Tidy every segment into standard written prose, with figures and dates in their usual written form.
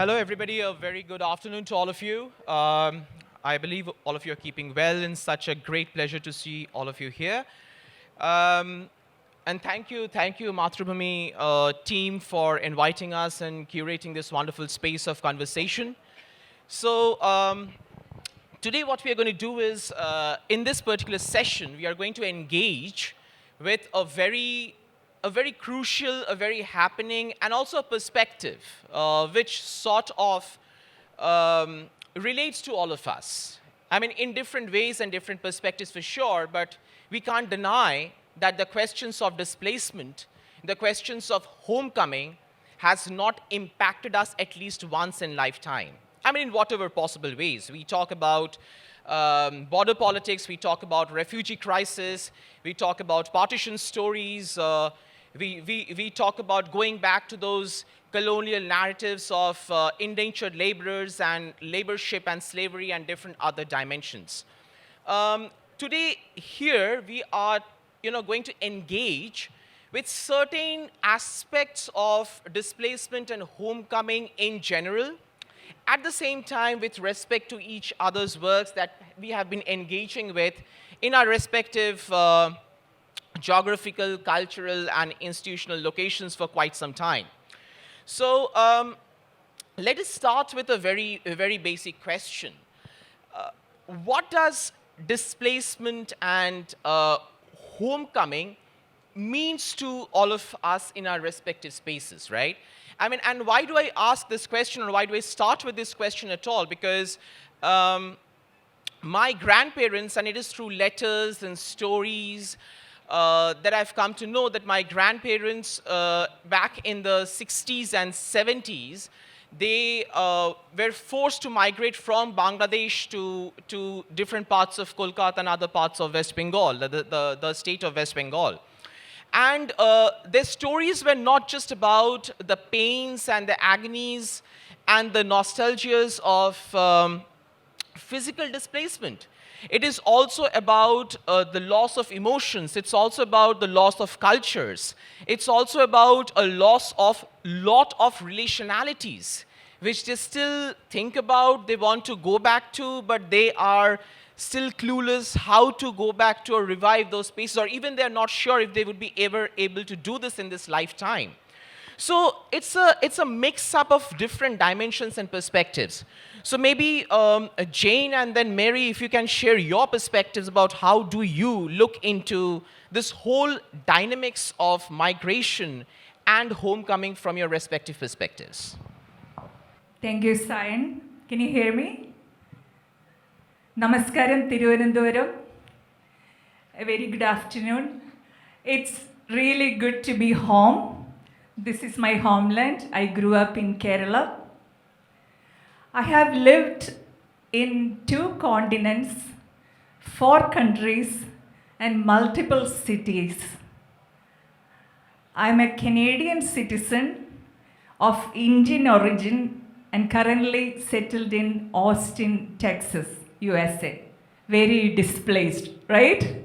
Hello, everybody. A very good afternoon to all of you. I believe all of you are keeping well, and such a great pleasure to see all of you here. And thank you, Mathrubhumi team, for inviting us and curating this wonderful space of conversation. So today what we are going to do is, in this particular session, we are going to engage with a very crucial, a very happening, and also a perspective which sort of relates to all of us. I mean, in different ways and different perspectives for sure, but we can't deny that the questions of displacement, the questions of homecoming has not impacted us at least once in lifetime. I mean, in whatever possible ways. We talk about border politics, we talk about refugee crisis, we talk about partition stories, we talk about going back to those colonial narratives of indentured laborers and laborship and slavery and different other dimensions. Today here we are going to engage with certain aspects of displacement and homecoming in general, at the same time with respect to each other's works that we have been engaging with in our respective geographical, cultural, and institutional locations for quite some time. So let us start with a very basic question. What does displacement and homecoming means to all of us in our respective spaces, right? I mean, and why do I ask this question, or why do I start with this question at all? Because my grandparents, and it is through letters and stories that I've come to know that my grandparents back in the 60s and 70s, they were forced to migrate from Bangladesh to different parts of Kolkata and other parts of West Bengal, the state of West Bengal. And their stories were not just about the pains and the agonies and the nostalgias of physical displacement. It is also about the loss of emotions. It's also about the loss of cultures. It's also about a loss of lot of relationalities, which they still think about, they want to go back to, but they are still clueless how to go back to or revive those spaces, or even they're not sure if they would be ever able to do this in this lifetime. So it's a mix-up of different dimensions and perspectives. So maybe Jane and then Mary, if you can share your perspectives about how do you look into this whole dynamics of migration and homecoming from your respective perspectives. Thank you, Sayan. Can you hear me? Namaskaram, Thiruvananthapuram. A very good afternoon. It's really good to be home. This is my homeland. I grew up in Kerala. I have lived in 2 continents, 4 countries, and multiple cities. I'm a Canadian citizen of Indian origin and currently settled in Austin, Texas, USA. Very displaced, right?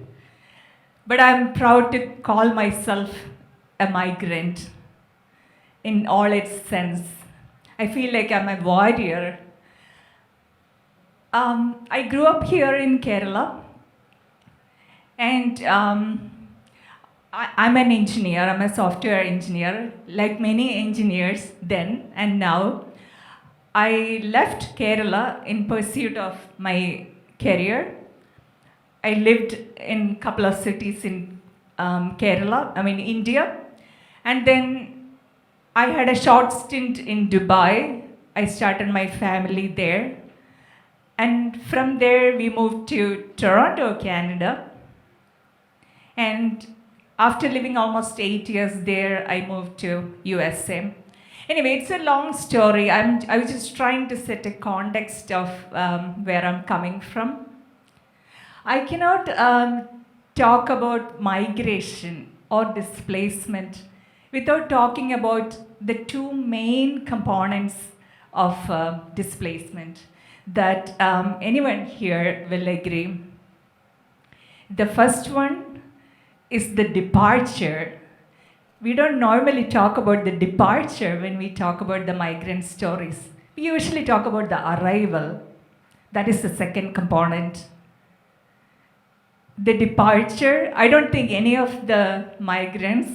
But I'm proud to call myself a migrant in all its sense. I feel like I'm a warrior. I grew up here in Kerala, and I'm an engineer. I'm a software engineer, like many engineers then and now. I left Kerala in pursuit of my career. I lived in a couple of cities in India. And then I had a short stint in Dubai. I started my family there. And from there, we moved to Toronto, Canada. And after living almost 8 years there, I moved to USA. Anyway, it's a long story. I was just trying to set a context of where I'm coming from. I cannot talk about migration or displacement without talking about the 2 main components of displacement that anyone here will agree. The first one is the departure. We don't normally talk about the departure when we talk about the migrant stories. We usually talk about the arrival. That is the second component. The departure, I don't think any of the migrants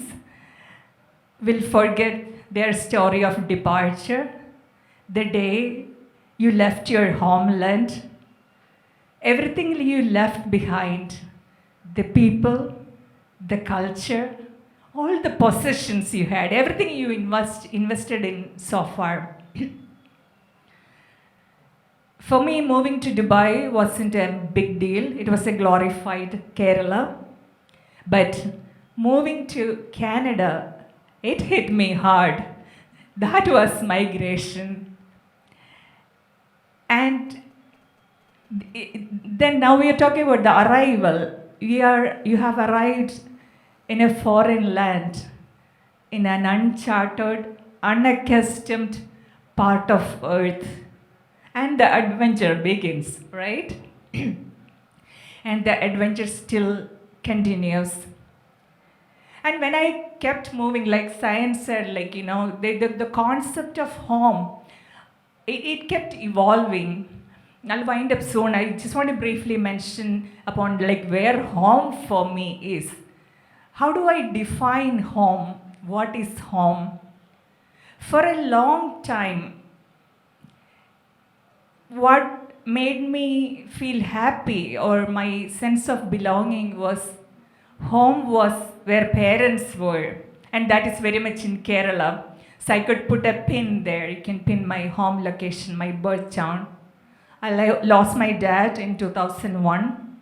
will forget their story of departure. The day you left your homeland, everything you left behind, the people, the culture, all the possessions you had, everything you invested in so far. For me, moving to Dubai wasn't a big deal. It was a glorified Kerala. But moving to Canada, it hit me hard. That was migration. And then now we are talking about the arrival. You have arrived in a foreign land, in an uncharted, unaccustomed part of earth. And the adventure begins, right? And the adventure still continues. And when I kept moving, like Sayan said, like, the concept of home, it kept evolving. I'll wind up soon. I just want to briefly mention upon like where home for me is. How do I define home? What is home? For a long time, what made me feel happy or my sense of belonging was home was where parents were. And that is very much in Kerala. So I could put a pin there. You can pin my home location, my birth town. I lost my dad in 2001.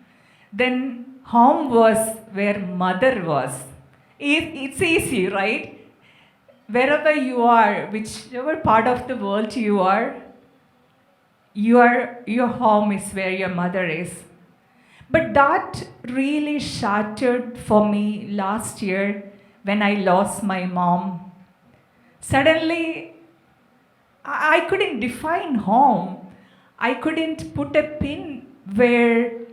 Then home was where mother was. It's easy, right? Wherever you are, whichever part of the world you are, your home is where your mother is. But that really shattered for me last year when I lost my mom. Suddenly, I couldn't define home. I couldn't put a pin where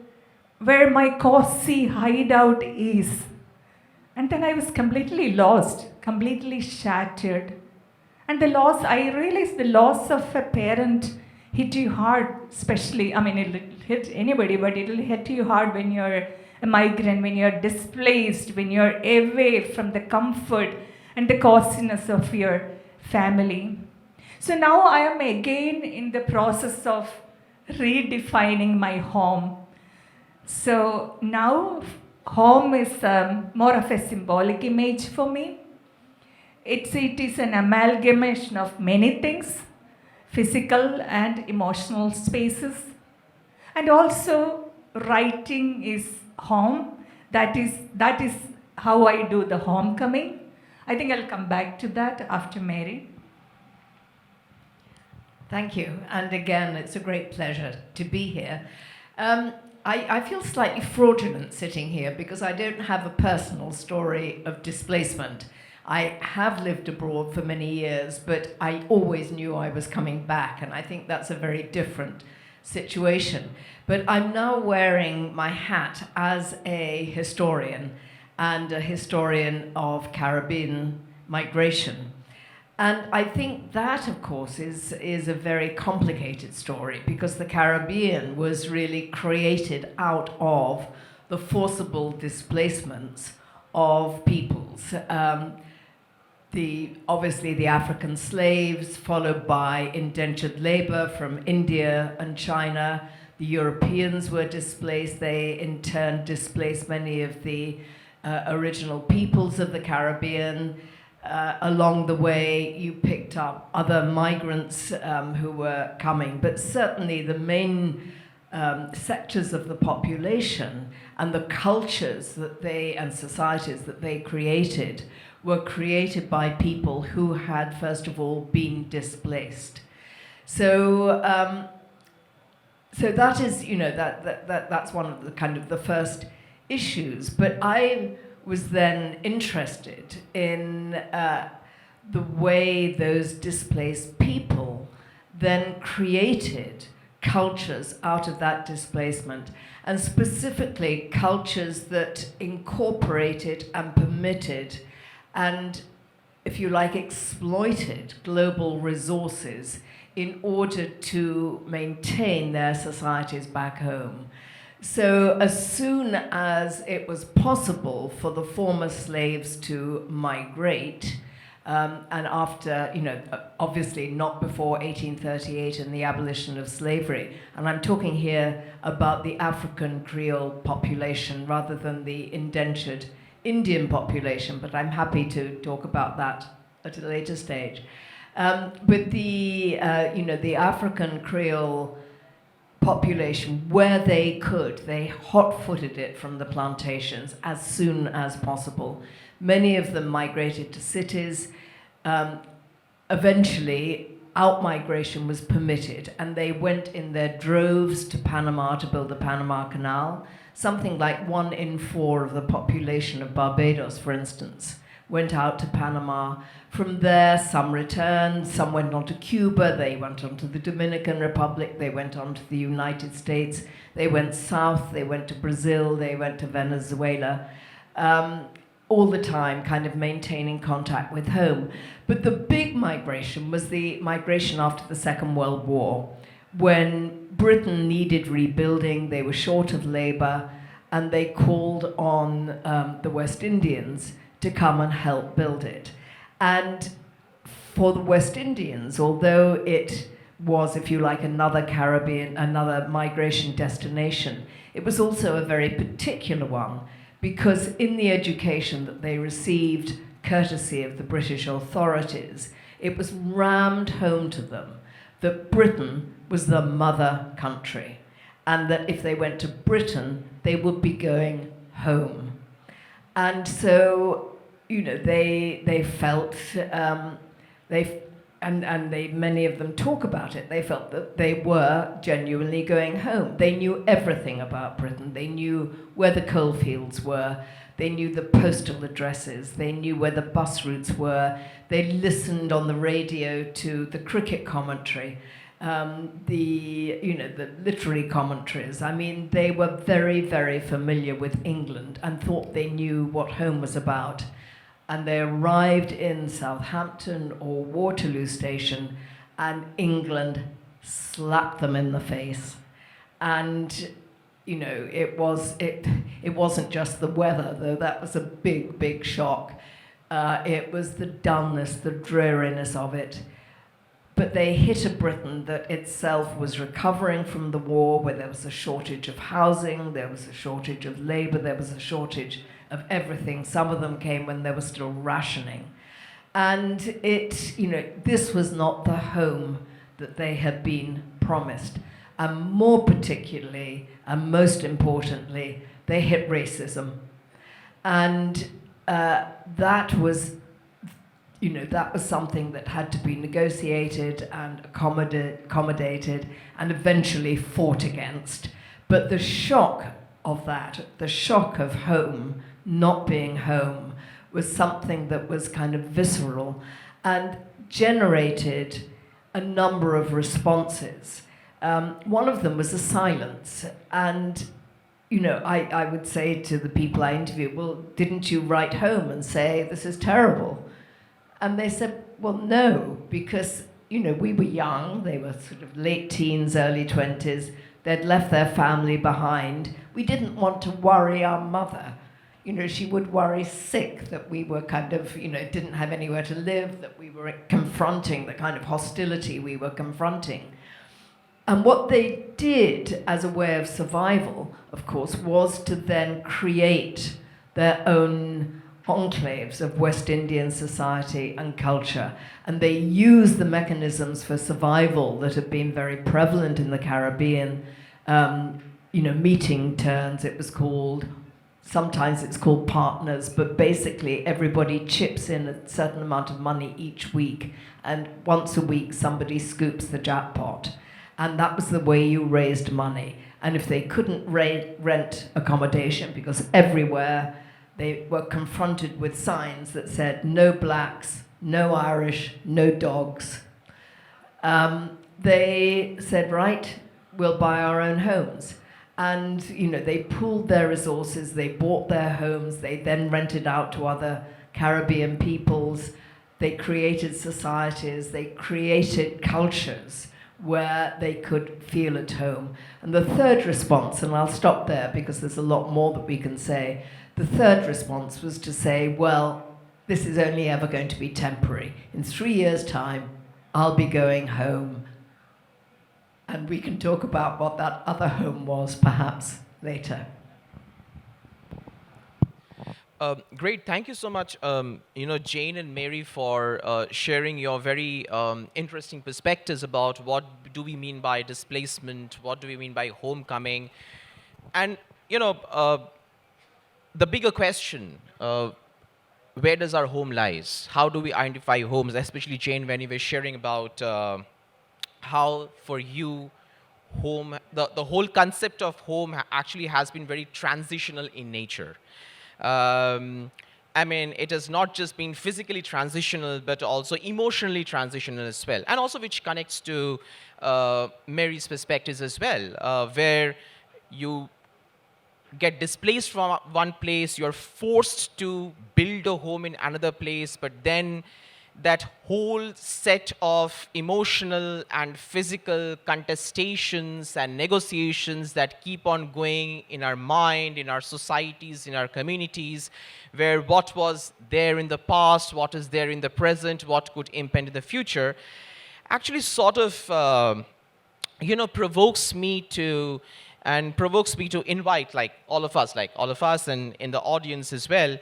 my cozy hideout is. And then I was completely lost, completely shattered. And I realized the loss of a parent hit you hard, especially, it'll hit anybody, but it'll hit you hard when you're a migrant, when you're displaced, when you're away from the comfort and the coziness of your family. So now I am again in the process of redefining my home. So now home is more of a symbolic image for me. It is an amalgamation of many things, physical and emotional spaces. And also writing is home. That is how I do the homecoming. I think I'll come back to that after Mary. Thank you. And again, it's a great pleasure to be here. I feel slightly fraudulent sitting here because I don't have a personal story of displacement. I have lived abroad for many years, but I always knew I was coming back, and I think that's a very different situation. But I'm now wearing my hat as a historian, and a historian of Caribbean migration. And I think that, of course, is a very complicated story, because the Caribbean was really created out of the forcible displacements of peoples. Obviously the African slaves, followed by indentured labor from India and China. The Europeans were displaced. They in turn displaced many of the original peoples of the Caribbean. Along the way, you picked up other migrants who were coming, but certainly the main sectors of the population and the cultures and societies that they created were created by people who had, first of all, been displaced. So that is, that's one of the kind of the first issues. But I was then interested in the way those displaced people then created cultures out of that displacement, and specifically cultures that incorporated and permitted and if you like, exploited global resources in order to maintain their societies back home. So as soon as it was possible for the former slaves to migrate, and after, obviously not before 1838 and the abolition of slavery, and I'm talking here about the African Creole population rather than the indentured Indian population, but I'm happy to talk about that at a later stage. But the African Creole population, where they could, they hot-footed it from the plantations as soon as possible. Many of them migrated to cities. Eventually, out-migration was permitted, and they went in their droves to Panama to build the Panama Canal. Something like 1 in 4 of the population of Barbados, for instance, went out to Panama. From there, some returned, some went on to Cuba, they went on to the Dominican Republic, they went on to the United States, they went south, they went to Brazil, they went to Venezuela, all the time kind of maintaining contact with home. But the big migration was the migration after the Second World War, when Britain needed rebuilding, they were short of labor, and they called on the West Indians to come and help build it. And for the West Indians, although it was, if you like, another Caribbean, another migration destination, it was also a very particular one, because in the education that they received, courtesy of the British authorities, it was rammed home to them that Britain was the mother country, and that if they went to Britain, they would be going home. And so, they felt, many of them talk about it, they felt that they were genuinely going home. They knew everything about Britain. They knew where the coal fields were. They knew the postal addresses. They knew where the bus routes were. They listened on the radio to the cricket commentary, the literary commentaries. I mean, they were very, very familiar with England and thought they knew what home was about. And they arrived in Southampton or Waterloo Station, and England slapped them in the face. And it wasn't just the weather, though that was a big, big shock. It was the dullness, the dreariness of it. But they hit a Britain that itself was recovering from the war, where there was a shortage of housing, there was a shortage of labor, there was a shortage of everything. Some of them came when there was still rationing. And this was not the home that they had been promised. And more particularly, and most importantly, they hit racism. And that was something that had to be negotiated and accommodated and eventually fought against. But the shock of that, the shock of home not being home, was something that was kind of visceral and generated a number of responses. One of them was a silence. And I would say to the people I interviewed, well, didn't you write home and say, this is terrible? And they said, well, no, because, we were young. They were sort of late teens, early 20s. They'd left their family behind. We didn't want to worry our mother. She would worry sick that we were kind of, didn't have anywhere to live, that we were confronting the kind of hostility we were confronting. And what they did as a way of survival, of course, was to then create their own enclaves of West Indian society and culture. And they used the mechanisms for survival that have been very prevalent in the Caribbean, meeting turns, it was called. Sometimes it's called partners, but basically everybody chips in a certain amount of money each week, and once a week somebody scoops the jackpot. And that was the way you raised money. And if they couldn't rent accommodation, because everywhere they were confronted with signs that said no blacks, no Irish, no dogs, they said, right, we'll buy our own homes. And, they pooled their resources, they bought their homes, they then rented out to other Caribbean peoples. They created societies, they created cultures where they could feel at home. And the third response, and I'll stop there because there's a lot more that we can say, the third response was to say, well, this is only ever going to be temporary. In 3 years' time, I'll be going home. And we can talk about what that other home was perhaps later. Great, thank you so much, Jane and Mary, for sharing your very interesting perspectives about what do we mean by displacement, what do we mean by homecoming, and the bigger question: where does our home lies? How do we identify homes? Especially Jane, when you were sharing about how for you home, the whole concept of home actually has been very transitional in nature. I mean, it has not just been physically transitional, but also emotionally transitional as well. And also which connects to Mary's perspectives as well, where you get displaced from one place, you're forced to build a home in another place, but then that whole set of emotional and physical contestations and negotiations that keep on going in our mind, in our societies, in our communities, where what was there in the past, what is there in the present, what could impend in the future, actually sort of, provokes me to invite, like all of us and in the audience as well,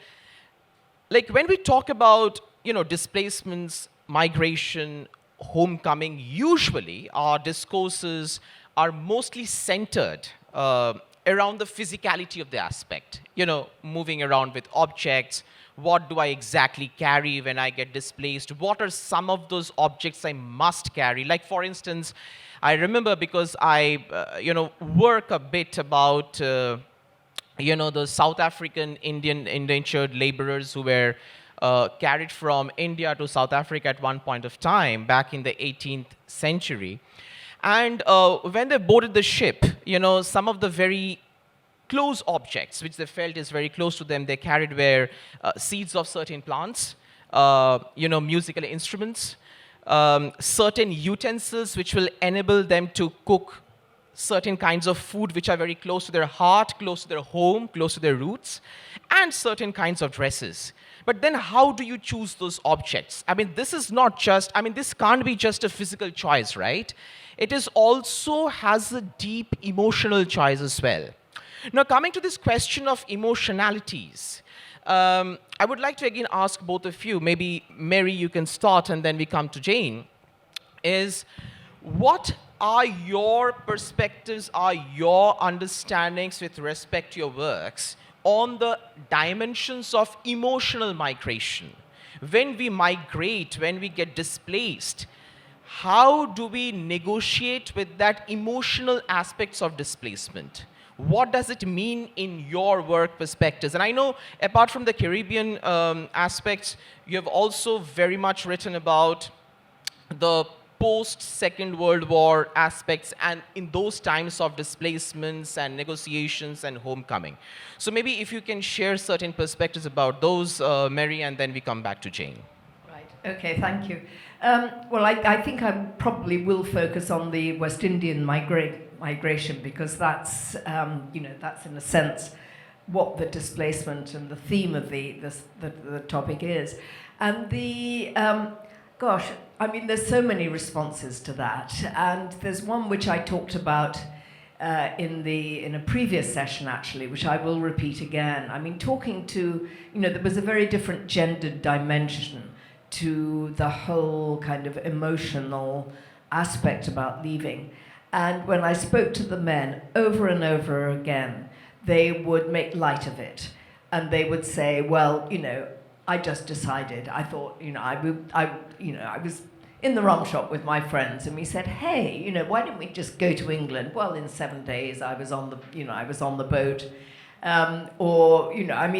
like when we talk about displacements, migration, homecoming, usually our discourses are mostly centered around the physicality of the aspect. Moving around with objects. What do I exactly carry when I get displaced? What are some of those objects I must carry? Like, for instance, I remember, because I, work a bit about, the South African Indian indentured laborers who were carried from India to South Africa at one point of time back in the 18th century. And when they boarded the ship, some of the very close objects, which they felt is very close to them, they carried were seeds of certain plants, musical instruments, certain utensils which will enable them to cook certain kinds of food which are very close to their heart, close to their home, close to their roots, and certain kinds of dresses. But then how do you choose those objects? I mean, this can't be just a physical choice, right? It is also has a deep emotional choice as well. Now, coming to this question of emotionalities, I would like to again ask both of you, maybe Mary, you can start, and then we come to Jane, is what are your perspectives, are your understandings with respect to your works on the dimensions of emotional migration? When we migrate, when we get displaced, how do we negotiate with that emotional aspects of displacement? What does it mean in your work perspectives? And I know, apart from the Caribbean aspects, you have also very much written about the post-Second World War aspects and in those times of displacements and negotiations and homecoming. So maybe if you can share certain perspectives about those, Mary, and then we come back to Jane. Right, okay, thank you. Well, I think I probably will focus on the West Indian migration because that's, that's in a sense what the displacement and the theme of the topic is. And gosh, I mean, there's so many responses to that, and there's one which I talked about in a previous session, actually, which I will repeat again. I mean, talking to, there was a very different gendered dimension to the whole kind of emotional aspect about leaving. And when I spoke to the men over and over again, they would make light of it, and they would say, well, I just decided. I thought, I was in the rum shop with my friends, and we said, hey, why don't we just go to England? Well, in 7 days, I was on the boat.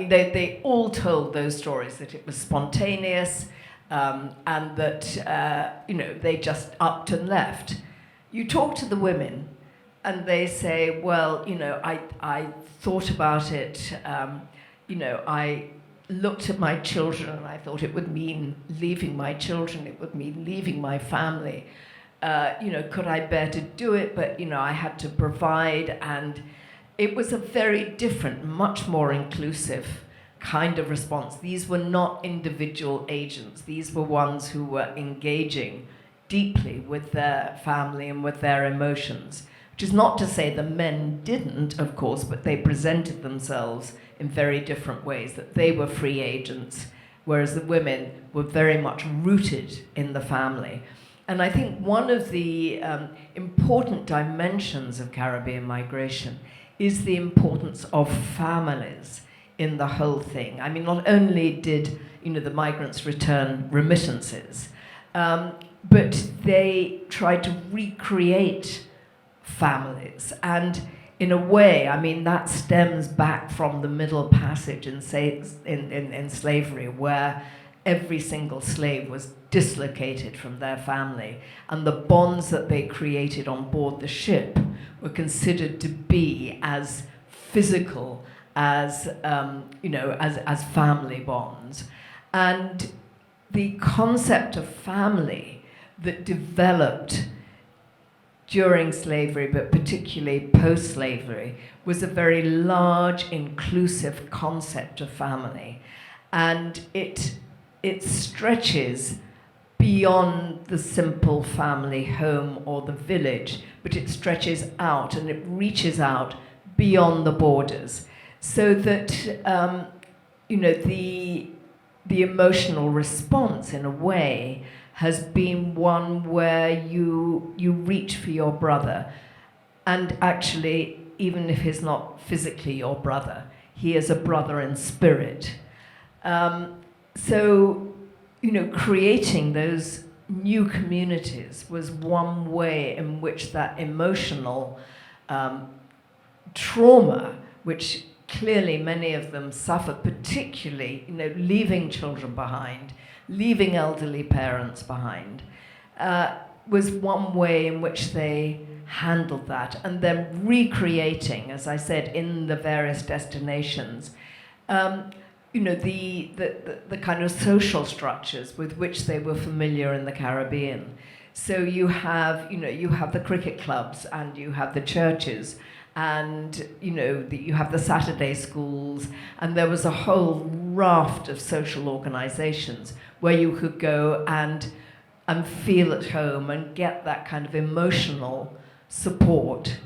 They all told those stories, that it was spontaneous, and that, they just upped and left. You talk to the women, and they say, well, I thought about it, I looked at my children and I thought it would mean leaving my children, it would mean leaving my family. Could I bear to do it? But, I had to provide, and it was a very different, much more inclusive kind of response. These were not individual agents. These were ones who were engaging deeply with their family and with their emotions, which is not to say the men didn't, of course, but they presented themselves in very different ways, that they were free agents, whereas the women were very much rooted in the family. And I think one of the important dimensions of Caribbean migration is the importance of families in the whole thing. I mean, not only did the migrants return remittances, but they tried to recreate families. And in a way, I mean, that stems back from the Middle Passage in slavery, where every single slave was dislocated from their family, and the bonds that they created on board the ship were considered to be as physical as as family bonds. And the concept of family that developed during slavery, but particularly post-slavery, was a very large, inclusive concept of family. And it stretches beyond the simple family home or the village, but it stretches out and it reaches out beyond the borders, so that the emotional response, in a way, has been one where you reach for your brother, and actually, even if he's not physically your brother, he is a brother in spirit. So, creating those new communities was one way in which that emotional trauma, which clearly many of them suffered, particularly, leaving children behind, leaving elderly parents behind, was one way in which they handled that. And then recreating, as I said, in the various destinations, the kind of social structures with which they were familiar in the Caribbean. So you have the cricket clubs, and you have the churches, and you have the Saturday schools, and there was a whole raft of social organizations where you could go and feel at home and get that kind of emotional support,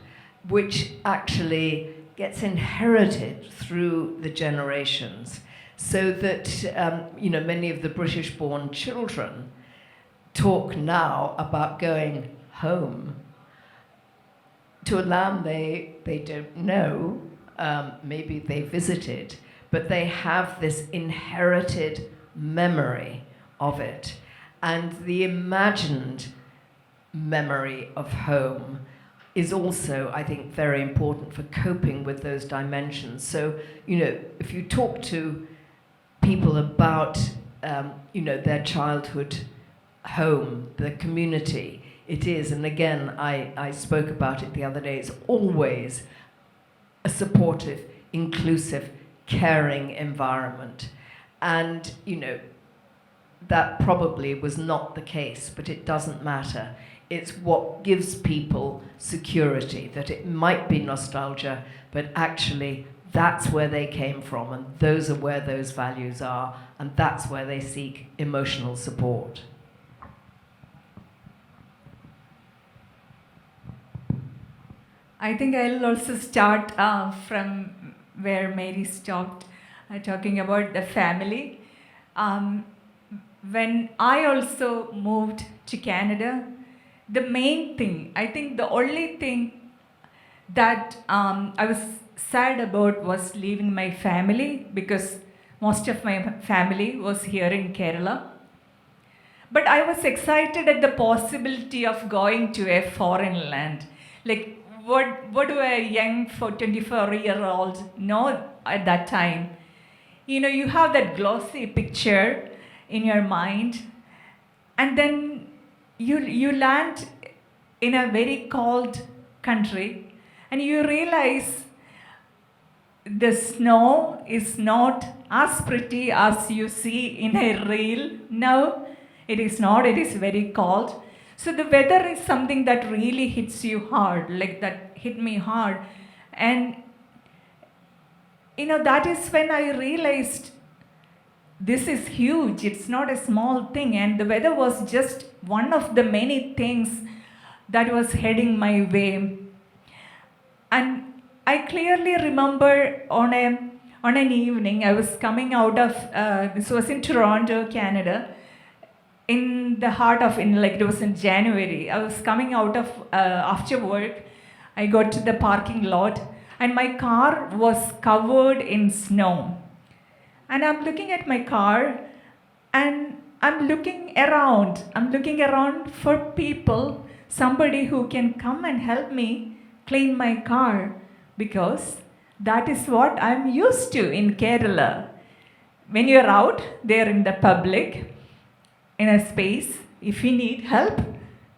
which actually gets inherited through the generations, so that many of the British-born children talk now about going home to a land they don't know, maybe they visited, but they have this inherited memory of it. And the imagined memory of home is also, I think, very important for coping with those dimensions. So, if you talk to people about, their childhood home, the community, it is, and again, I spoke about it the other day, it's always a supportive, inclusive, caring environment. And, that probably was not the case, but it doesn't matter. It's what gives people security, that it might be nostalgia, but actually that's where they came from, and those are where those values are, and that's where they seek emotional support. I think I'll also start from where Mary stopped, talking about the family. When I also moved to Canada, the main thing, I think the only thing that I was sad about was leaving my family, because most of my family was here in Kerala. But I was excited at the possibility of going to a foreign land. Like, what do a young 24-year-old know at that time? You have that glossy picture in your mind, and then you land in a very cold country, and you realize the snow is not as pretty as you see in a reel. No, it is not. It is very cold. So the weather is something that really hits you hard, like that hit me hard. And that is when I realized this is huge. It's not a small thing. And the weather was just one of the many things that was heading my way. And I clearly remember on an evening, I was coming out of, this was in Toronto, Canada, in the heart of, it was in January. I was coming out of, after work, I got to the parking lot, and my car was covered in snow. And I'm looking at my car, and I'm looking around. I'm looking around for people, somebody who can come and help me clean my car, because that is what I'm used to in Kerala. When you're out there in the public, in a space, if you need help,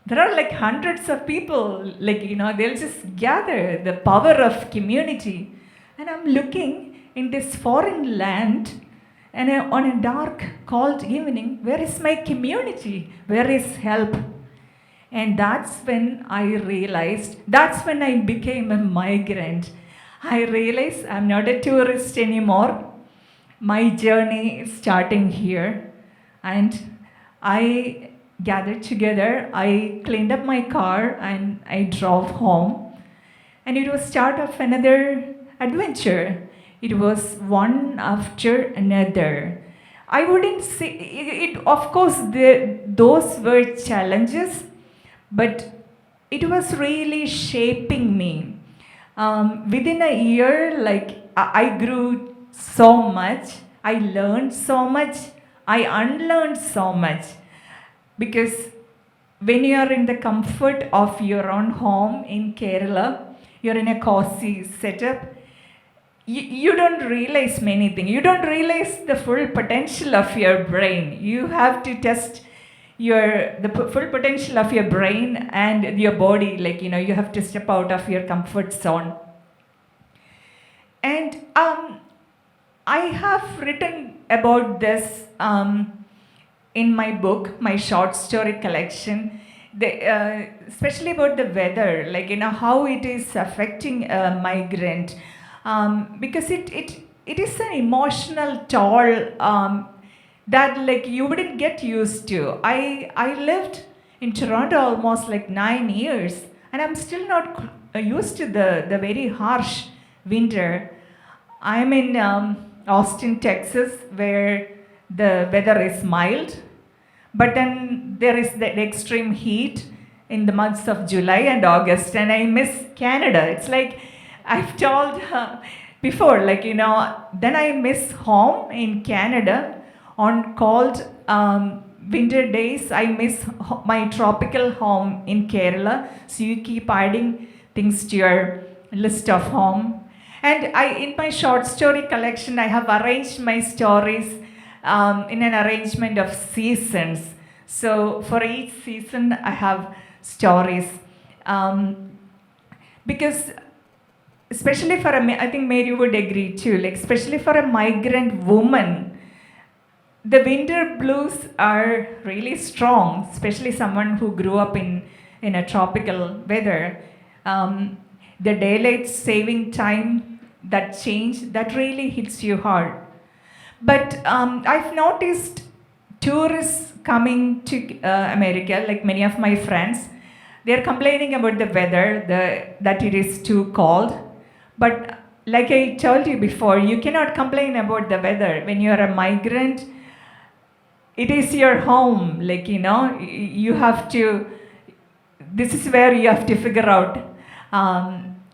there are like hundreds of people, they'll just gather, the power of community. And I'm looking in this foreign land, and on a dark, cold evening, where is my community? Where is help? And that's when I realized, that's when I became a migrant. I realized I'm not a tourist anymore. My journey is starting here. And I gathered together, I cleaned up my car, and I drove home. And it was start of another adventure. It was one after another. I wouldn't say, it of course, those were challenges, but it was really shaping me. Within a year, I grew so much, I learned so much, I unlearned so much. Because when you are in the comfort of your own home in Kerala, you're in a cozy setup, you don't realize many things. You don't realize the full potential of your brain. You have to test the full potential of your brain and your body. You have to step out of your comfort zone. And I have written about this in my book, my short story collection, especially about the weather, how it is affecting a migrant. Because it is an emotional toll that you wouldn't get used to. I lived in Toronto almost 9 years, and I'm still not used to the very harsh winter. I'm in Austin, Texas, where the weather is mild, but then there is the extreme heat in the months of July and August, and I miss Canada. It's like I've told before, then I miss home in Canada. On cold winter days, I miss my tropical home in Kerala. So you keep adding things to your list of home. And in my short story collection, I have arranged my stories in an arrangement of seasons. So for each season, I have stories. Because especially for I think Mary would agree too, especially for a migrant woman, the winter blues are really strong, especially someone who grew up in a tropical weather. The daylight saving time, that change, that really hits you hard. But I've noticed tourists coming to America, many of my friends, they're complaining about the weather, that it is too cold. But like I told you before, you cannot complain about the weather. When you're a migrant, it is your home. You have to, this is where you have to figure out,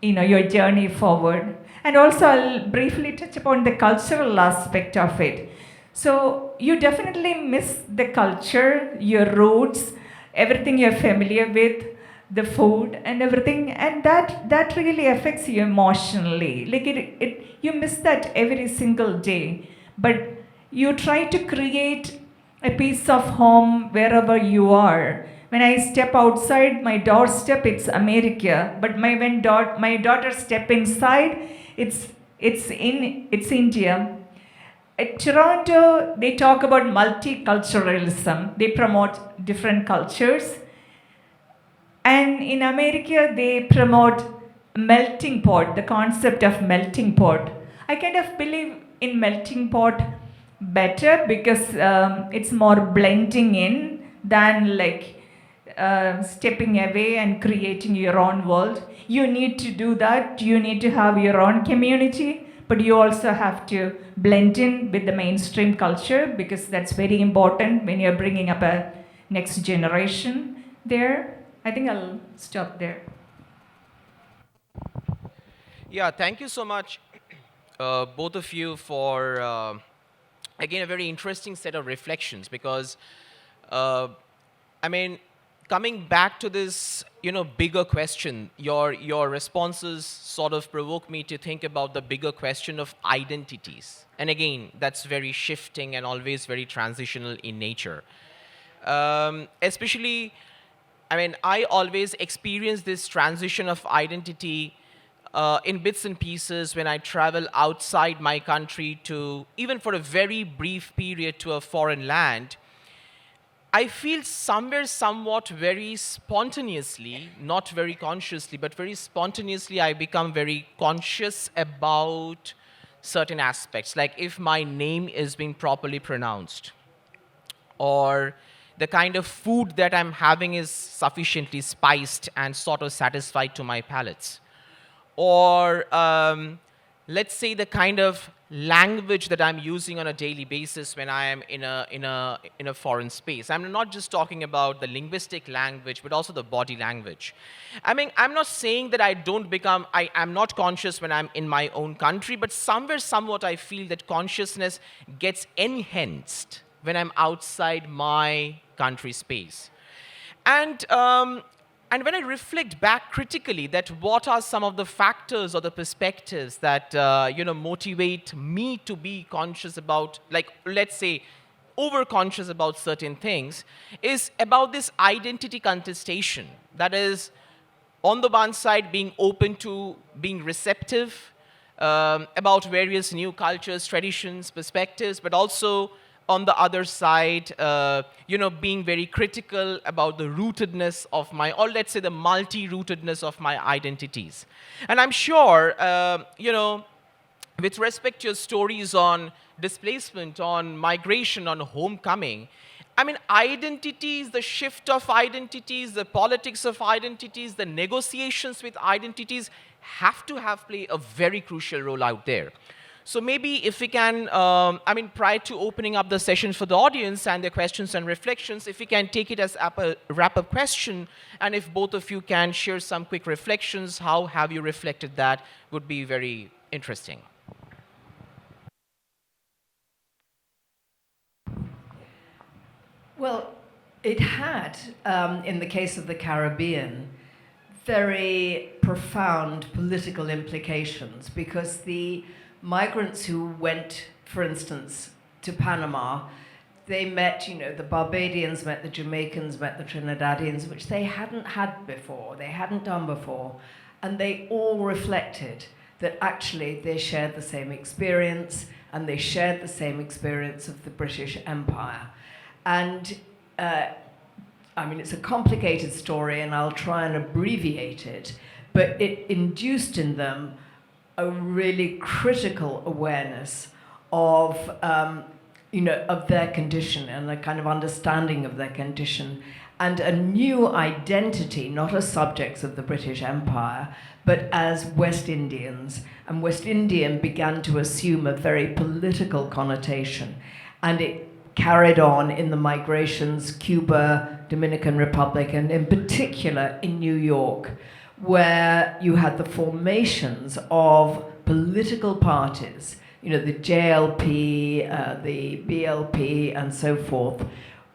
your journey forward. And also, I'll briefly touch upon the cultural aspect of it. So you definitely miss the culture, your roots, everything you're familiar with, the food and everything, and that really affects you emotionally. You miss that every single day, but you try to create a piece of home wherever you are. When I step outside my doorstep, it's America, but when my daughter step inside, it's It's India. At Toronto, they talk about multiculturalism. They promote different cultures. And in America, they promote melting pot, the concept of melting pot. I kind of believe in melting pot better because it's more blending in than like stepping away and creating your own world. You need to do that. You need to have your own community, but you also have to blend in with the mainstream culture because that's very important when you're bringing up a next generation there. I think I'll stop there. Yeah, thank you so much, both of you, for again a very interesting set of reflections. Because, I mean, coming back to this, bigger question, your responses sort of provoke me to think about the bigger question of identities. And again, that's very shifting and always very transitional in nature. Especially, I always experience this transition of identity in bits and pieces when I travel outside my country to, even for a very brief period, to a foreign land. I feel somewhere, somewhat very spontaneously, not very consciously, but very spontaneously, I become very conscious about certain aspects. Like if my name is being properly pronounced, or the kind of food that I'm having is sufficiently spiced and sort of satisfied to my palates, or let's say the kind of language that I'm using on a daily basis when I am in a foreign space. I'm not just talking about the linguistic language, but also the body language. I'm not saying that I'm not conscious when I'm in my own country, but somewhere, somewhat, I feel that consciousness gets enhanced when I'm outside my country space. And when I reflect back critically, that what are some of the factors or the perspectives that motivate me to be conscious about, like, let's say, over-conscious about certain things, is about this identity contestation. That is, on the one side, being open to being receptive about various new cultures, traditions, perspectives, but also on the other side, being very critical about the rootedness of my, or let's say the multi-rootedness of my identities. And I'm sure, with respect to your stories on displacement, on migration, on homecoming, identities, the shift of identities, the politics of identities, the negotiations with identities have to play a very crucial role out there. So maybe if we can, prior to opening up the session for the audience and their questions and reflections, if we can take it as a wrap-up question, and if both of you can share some quick reflections, how have you reflected that, would be very interesting. Well, it had, in the case of the Caribbean, very profound political implications, because the migrants who went, for instance, to Panama, they met, the Barbadians met the Jamaicans, met the Trinidadians, which they hadn't had before, they hadn't done before, and they all reflected that actually they shared the same experience, and they shared the same experience of the British Empire. And it's a complicated story, and I'll try and abbreviate it, but it induced in them a really critical awareness of, of their condition, and a kind of understanding of their condition, and a new identity, not as subjects of the British Empire, but as West Indians. And West Indian began to assume a very political connotation, and it carried on in the migrations, Cuba, Dominican Republic, and in particular in New York, where you had the formations of political parties, the JLP, the BLP, and so forth,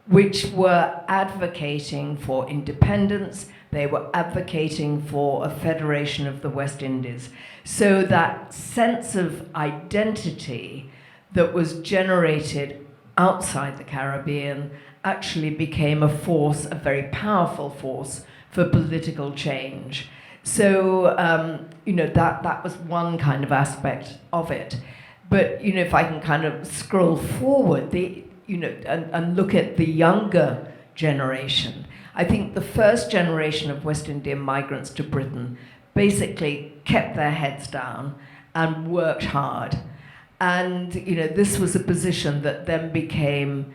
which were advocating for independence. They were advocating for a federation of the West Indies. So that sense of identity that was generated outside the Caribbean actually became a force, a very powerful force, for political change. So, that was one kind of aspect of it. But, if I can kind of scroll forward, and look at the younger generation, I think the first generation of West Indian migrants to Britain basically kept their heads down and worked hard. And, this was a position that then became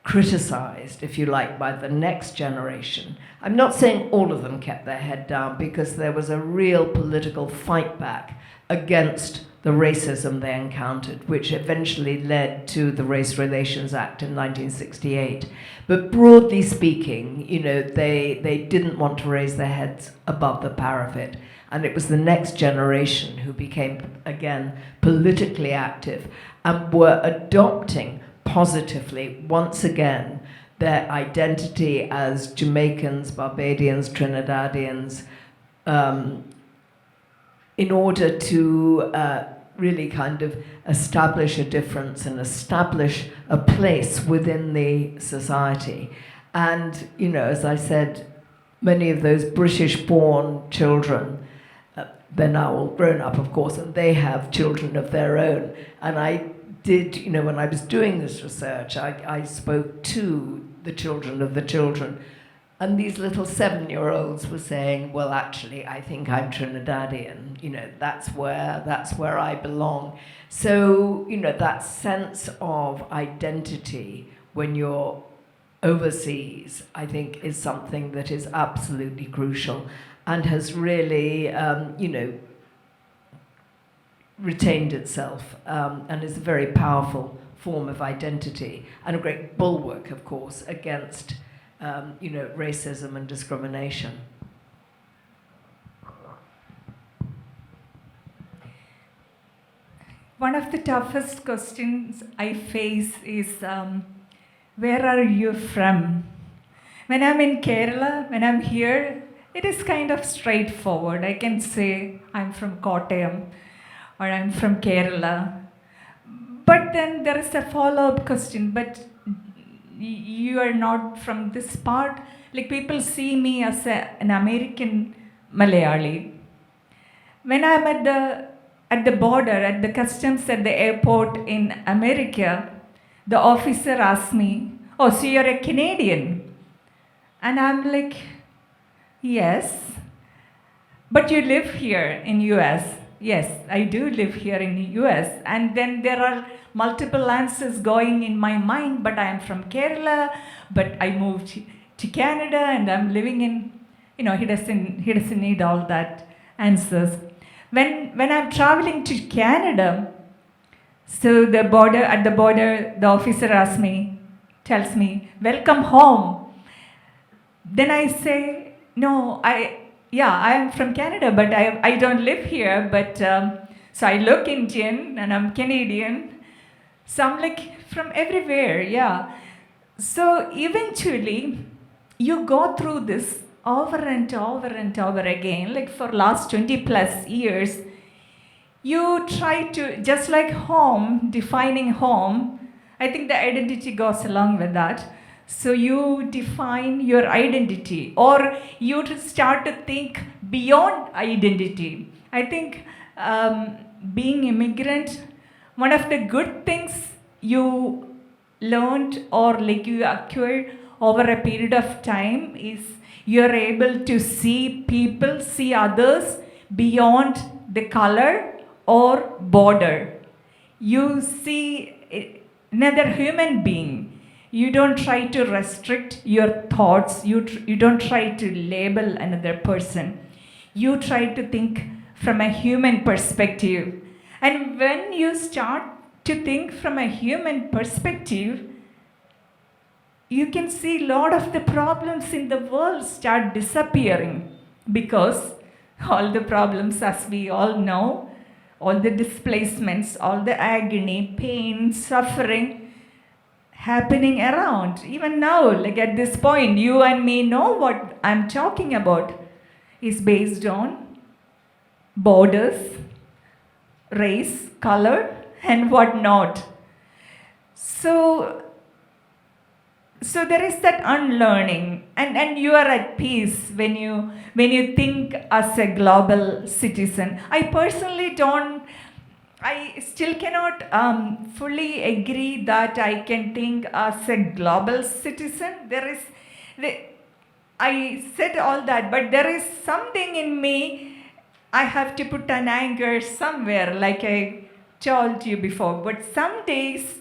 criticized, if you like, by the next generation. I'm not saying all of them kept their head down, because there was a real political fight back against the racism they encountered, which eventually led to the Race Relations Act in 1968. But broadly speaking, they didn't want to raise their heads above the parapet. And it was the next generation who became, again, politically active and were adopting positively, once again, their identity as Jamaicans, Barbadians, Trinidadians, in order to really kind of establish a difference and establish a place within the society. And, as I said, many of those British-born children, they're now all grown up, of course, and they have children of their own. And I did, when I was doing this research, I spoke to the children of the children. And these little 7-year-olds were saying, well, actually, I think I'm Trinidadian. That's where I belong. So, that sense of identity when you're overseas, I think, is something that is absolutely crucial and has really, retained itself and is a very powerful form of identity and a great bulwark, of course, against racism and discrimination. One of the toughest questions I face is, where are you from? When I'm in Kerala, when I'm here, it is kind of straightforward. I can say I'm from Kottayam or I'm from Kerala. But then there is a follow-up question, but you are not from this part? Like, people see me as an American Malayali. When I'm at the border, at the customs at the airport in America, the officer asks me, oh, so you're a Canadian? And I'm like, yes. But you live here in US. Yes, I do live here in the US. And then there are multiple answers going in my mind, but I am from Kerala, but I moved to Canada and I'm living in, he doesn't need all that answers. When I'm traveling to Canada, so at the border, the officer tells me, welcome home. Then I say, no, I am from Canada, but I don't live here, but so I look Indian and I'm Canadian. So I'm like from everywhere, yeah. So eventually, you go through this over and over and over again, like for last 20 plus years. You try to, just like home, defining home, I think the identity goes along with that. So you define your identity, or you start to think beyond identity. I think being immigrant, one of the good things you learned or like you acquired over a period of time is you're able to see people, see others beyond the color or border. You see another human being. You don't try to restrict your thoughts. You don't try to label another person. You try to think from a human perspective. And when you start to think from a human perspective, you can see a lot of the problems in the world start disappearing, because all the problems, as we all know, all the displacements, all the agony, pain, suffering happening around. Even now, like at this point, you and me know what I'm talking about is based on borders, race, color, and whatnot. So there is that unlearning. and you are at peace when you think as a global citizen. I still cannot fully agree that I can think as a global citizen. I said all that, but there is something in me. I have to put an anchor somewhere, like I told you before. But some days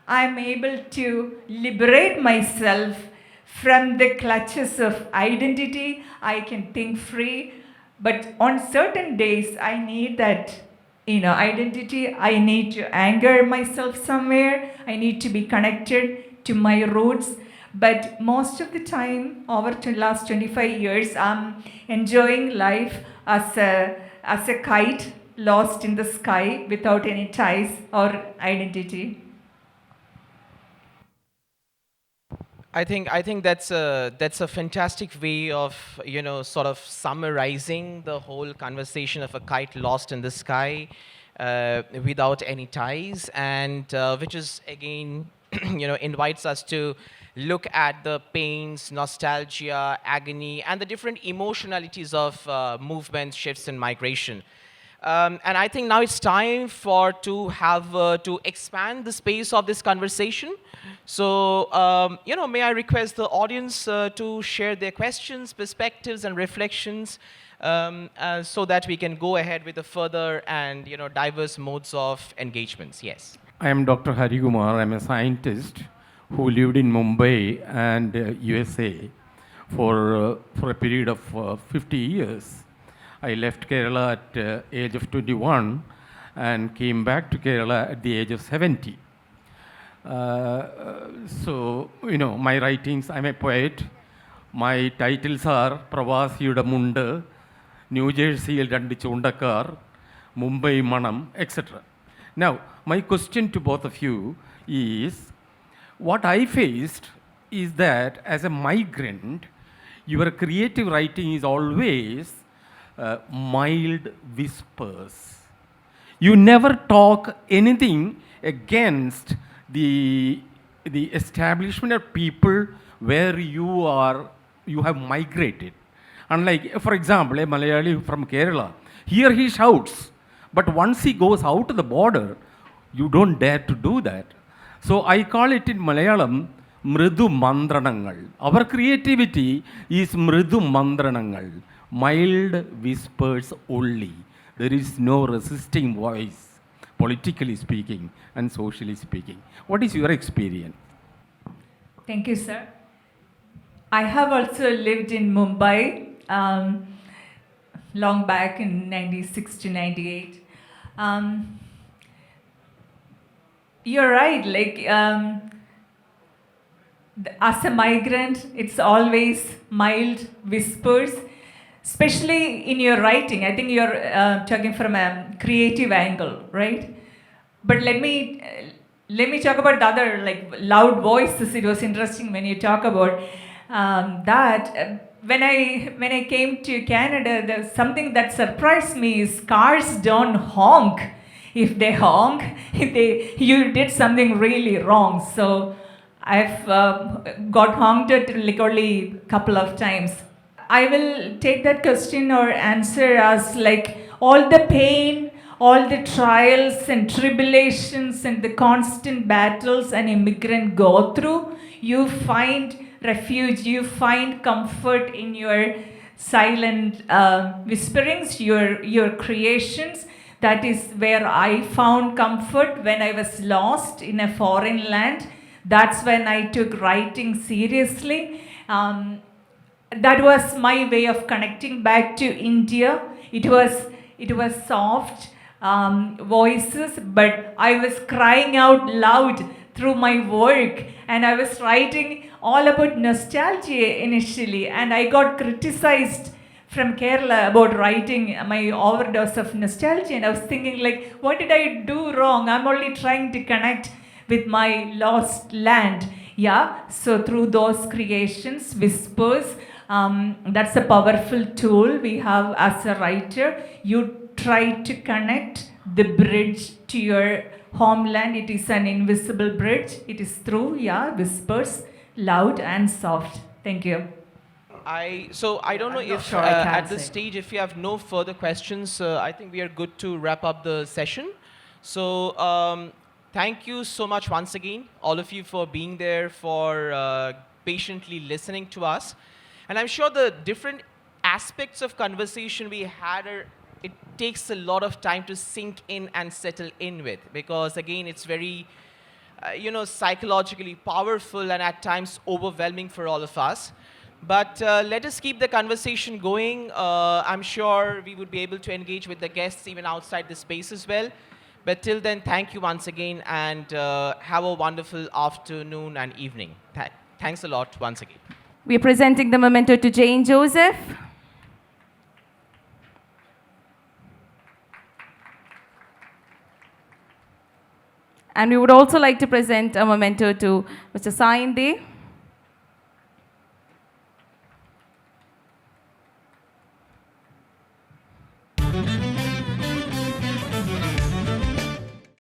I'm able to liberate myself from the clutches of identity. I can think free. But on certain days, I need that, identity. I need to anchor myself somewhere. I need to be connected to my roots. But most of the time, over the last 25 years, I'm enjoying life as a kite lost in the sky without any ties or identity. I think that's a fantastic way of sort of summarizing the whole conversation of a kite lost in the sky without any ties, and which is again invites us to look at the pains, nostalgia, agony, and the different emotionalities of movement, shifts, and migration. And I think now it's time to expand the space of this conversation. So, may I request the audience to share their questions, perspectives, and reflections, so that we can go ahead with the further and diverse modes of engagements. Yes. I am Dr. Hari Kumar. I am a scientist who lived in Mumbai and USA for a period of 50 years. I left Kerala at age of 21 and came back to Kerala at the age of 70. My writings, I'm a poet. My titles are Pravasiyuda Munda, New Jersey Randu Chundakar, Mumbai Manam, etc. Now, my question to both of you is, what I faced is that as a migrant, your creative writing is always mild whispers. You never talk anything against the establishment of people where you have migrated. Unlike, for example, a Malayali from Kerala, here he shouts, but once he goes out to the border, you don't dare to do that. So I call it in Malayalam, Mridu Mandranangal. Our creativity is Mridu Mandranangal, mild whispers only. There is no resisting voice, politically speaking and socially speaking. What is your experience? Thank you, sir. I have also lived in Mumbai long back in 96 to 98. You're right, as a migrant, it's always mild whispers, especially in your writing. I think you're talking from a creative angle, right? But let me talk about the other, loud voices. It was interesting when you talk about that. When I came to Canada, there's something that surprised me is cars don't honk. If they honk, you did something really wrong. So I've got honked at only a couple of times. I will take that question or answer as all the pain, all the trials and tribulations and the constant battles an immigrant go through, you find refuge, you find comfort in your silent whisperings, your creations. That is where I found comfort when I was lost in a foreign land. That's when I took writing seriously. That was my way of connecting back to India. It was soft voices, but I was crying out loud through my work, and I was writing all about nostalgia initially, and I got criticized from Kerala about writing my overdose of nostalgia, and I was thinking what did I do wrong? I'm only trying to connect with my lost land. Yeah, so through those creations, whispers, that's a powerful tool we have as a writer. You try to connect the bridge to your homeland. It is an invisible bridge. It is through, whispers, loud and soft. Thank you. I don't know I'm not if sure I can at this say. stage, if you have no further questions, I think we are good to wrap up the session. So thank you so much once again, all of you, for being there, for patiently listening to us. And I'm sure the different aspects of conversation we had it takes a lot of time to sink in and settle in with, because again, it's very psychologically powerful and at times overwhelming for all of us. But let us keep the conversation going. I'm sure we would be able to engage with the guests even outside the space as well. But till then, thank you once again, and have a wonderful afternoon and evening. Thanks a lot once again. We are presenting the memento to Jane Joseph. And we would also like to present a memento to Mr. Sayan Dey.